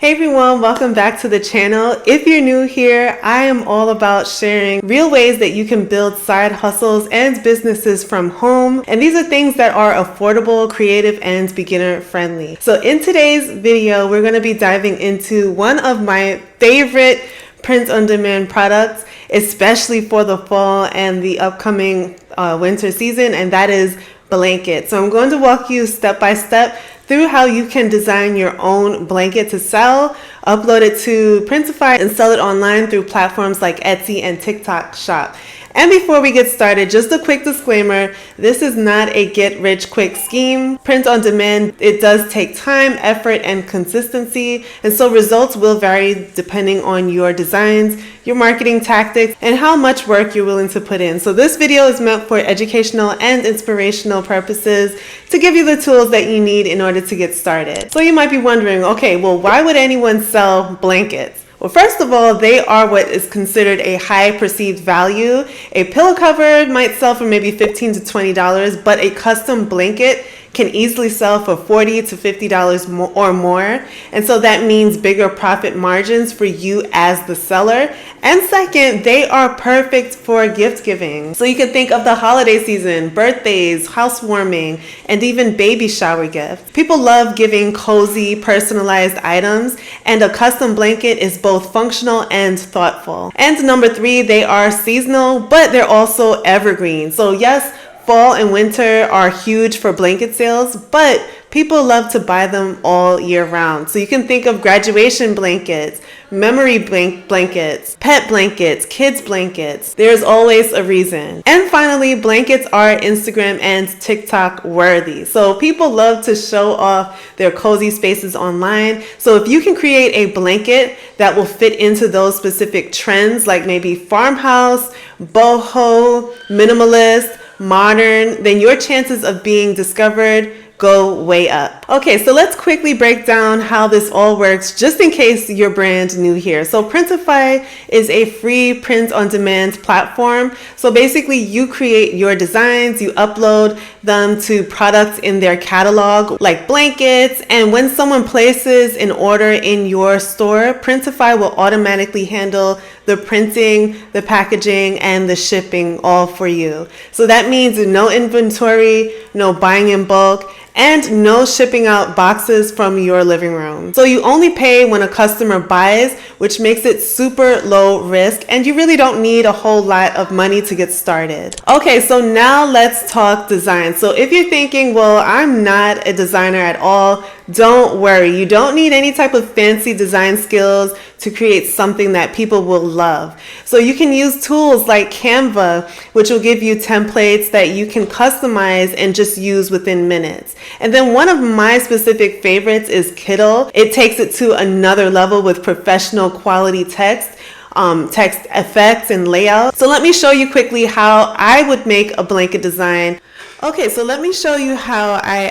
Hey everyone, welcome back to the channel. If you're new here, I am all about sharing real ways that you can build side hustles and businesses from home. And these are things that are affordable, creative, and beginner friendly. So in today's video, we're going to be diving into one of my favorite print-on-demand products, especially for the fall and the upcoming winter season, and that is blankets. So I'm going to walk you step by step through how you can design your own blanket to sell, upload it to Printify, and sell it online through platforms like Etsy and TikTok Shop. And before we get started, just a quick disclaimer, this is not a get-rich-quick scheme. Print on demand, it does take time, effort, and consistency, and so results will vary depending on your designs, your marketing tactics, and how much work you're willing to put in. So this video is meant for educational and inspirational purposes to give you the tools that you need in order to get started. So you might be wondering, okay, well, why would anyone sell blankets? Well, first of all, they are what is considered a high perceived value. A pillow cover might sell for maybe $15 to $20, but a custom blanket can easily sell for $40 to $50 or more. And so that means bigger profit margins for you as the seller. And second, they are perfect for gift giving. So you can think of the holiday season, birthdays, housewarming, and even baby shower gifts. People love giving cozy, personalized items, and a custom blanket is both functional and thoughtful. And number three, they are seasonal, but they're also evergreen. So yes, fall and winter are huge for blanket sales, but people love to buy them all year round. So you can think of graduation blankets, memory blankets, pet blankets, kids blankets. There's always a reason. And finally, blankets are Instagram and TikTok worthy. So people love to show off their cozy spaces online. So if you can create a blanket that will fit into those specific trends, like maybe farmhouse, boho, minimalist, modern, then your chances of being discovered go way up. Okay, so let's quickly break down how this all works just in case you're brand new here. So Printify is a free print-on-demand platform. So basically you create your designs, you upload them to products in their catalog like blankets, and when someone places an order in your store, Printify will automatically handle the printing, the packaging, and the shipping all for you. So that means no inventory, no buying in bulk, and no shipping out boxes from your living room. So you only pay when a customer buys, which makes it super low risk, and you really don't need a whole lot of money to get started. Okay, so now let's talk design. So if you're thinking, well, I'm not a designer at all, don't worry. You don't need any type of fancy design skills to create something that people will love. So you can use tools like Canva, which will give you templates that you can customize and just use within minutes. And then one of my specific favorites is Kittl. It takes it to another level with professional quality text effects and layout. So let me show you quickly how I would make a blanket design. Okay, so let me show you how I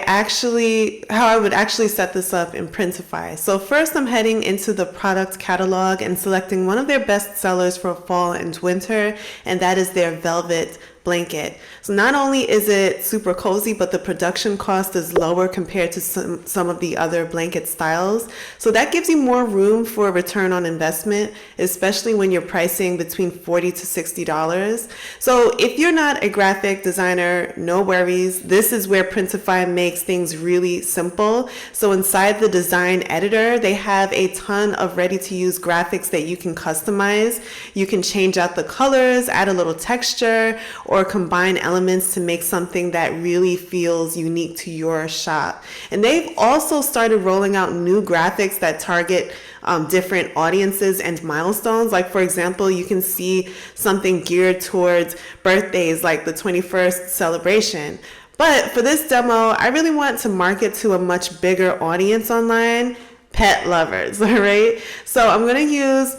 would actually set this up in Printify. So first I'm heading into the product catalog and selecting one of their best sellers for fall and winter, and that is their velvet blanket. So not only is it super cozy, but the production cost is lower compared to some of the other blanket styles. So that gives you more room for a return on investment, especially when you're pricing between $40 to $60. So if you're not a graphic designer, no worries. This is where Printify makes things really simple. So inside the design editor, they have a ton of ready-to-use graphics that you can customize. You can change out the colors, add a little texture, or combine elements to make something that really feels unique to your shop. And they've also started rolling out new graphics that target different audiences and milestones. Like for example, you can see something geared towards birthdays like the 21st celebration. But for this demo, I really want to market to a much bigger audience online, pet lovers, all right? So I'm gonna use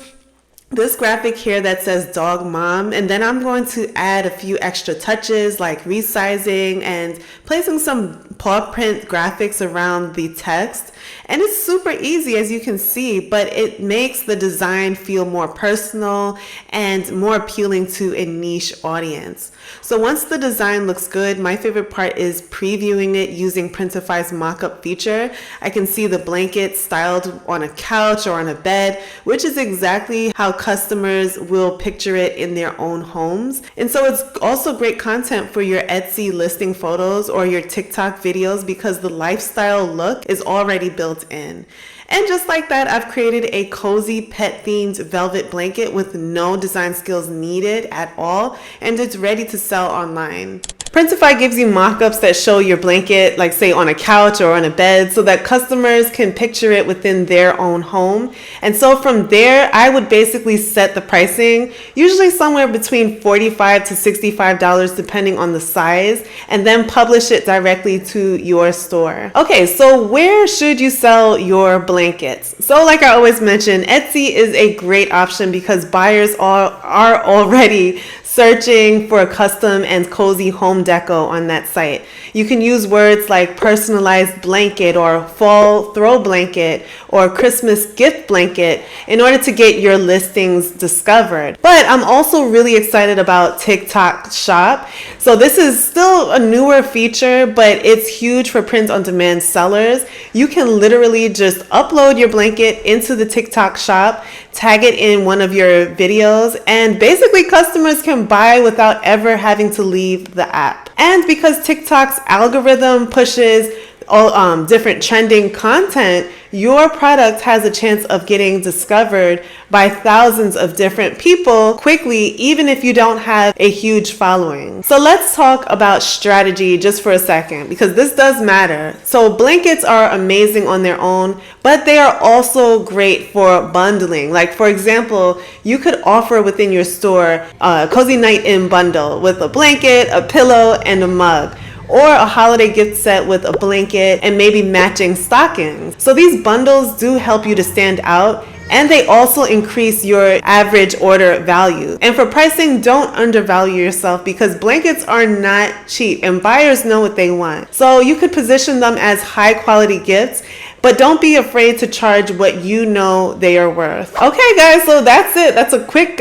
this graphic here that says dog mom, and then I'm going to add a few extra touches like resizing and placing some paw print graphics around the text. And it's super easy, as you can see, but it makes the design feel more personal and more appealing to a niche audience. So once the design looks good, my favorite part is previewing it using Printify's mockup feature. I can see the blanket styled on a couch or on a bed, which is exactly how customers will picture it in their own homes. And so it's also great content for your Etsy listing photos or your TikTok videos because the lifestyle look is already built in. And just like that, I've created a cozy pet themed velvet blanket with no design skills needed at all, and it's ready to sell online. Printify gives you mockups that show your blanket, like say on a couch or on a bed, so that customers can picture it within their own home. And so from there, I would basically set the pricing, usually somewhere between $45 to $65 depending on the size, and then publish it directly to your store. Okay, so where should you sell your blankets? So like I always mention, Etsy is a great option because buyers are already searching for a custom and cozy home deco on that site. You can use words like personalized blanket or fall throw blanket or Christmas gift blanket in order to get your listings discovered. But I'm also really excited about TikTok Shop. So this is still a newer feature, but it's huge for print-on-demand sellers. You can literally just upload your blanket into the TikTok Shop, tag it in one of your videos, and basically customers can buy without ever having to leave the app. And because TikTok's algorithm pushes all different trending content, your product has a chance of getting discovered by thousands of different people quickly, even if you don't have a huge following. So let's talk about strategy just for a second, because this does matter. So blankets are amazing on their own, but they are also great for bundling. Like for example, you could offer within your store a cozy night in bundle with a blanket, a pillow, and a mug, or a holiday gift set with a blanket and maybe matching stockings. So these bundles do help you to stand out, and they also increase your average order value. And for pricing, don't undervalue yourself because blankets are not cheap and buyers know what they want. So you could position them as high quality gifts, but don't be afraid to charge what you know they are worth. Okay guys, so that's it. That's a quick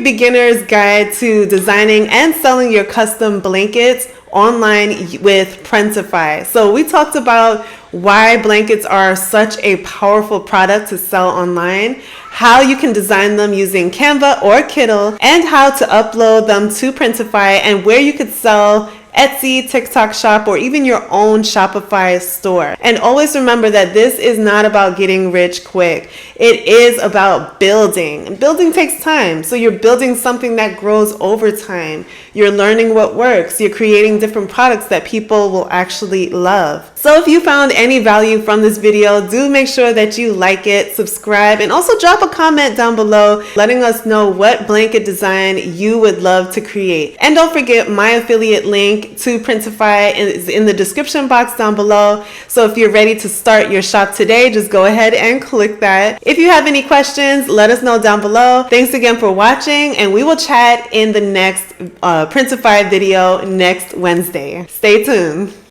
beginner's guide to designing and selling your custom blankets online with Printify. So we talked about why blankets are such a powerful product to sell online, how you can design them using Canva or Kindle, and how to upload them to Printify, and where you could sell Etsy, TikTok Shop, or even your own Shopify store. And always remember that this is not about getting rich quick. It is about building. And building takes time. So you're building something that grows over time. You're learning what works. You're creating different products that people will actually love. So if you found any value from this video, do make sure that you like it, subscribe, and also drop a comment down below letting us know what blanket design you would love to create. And don't forget, my affiliate link to Printify is in the description box down below. So if you're ready to start your shop today, just go ahead and click that. If you have any questions, let us know down below. Thanks again for watching, and we will chat in the next Printify video next Wednesday. Stay tuned.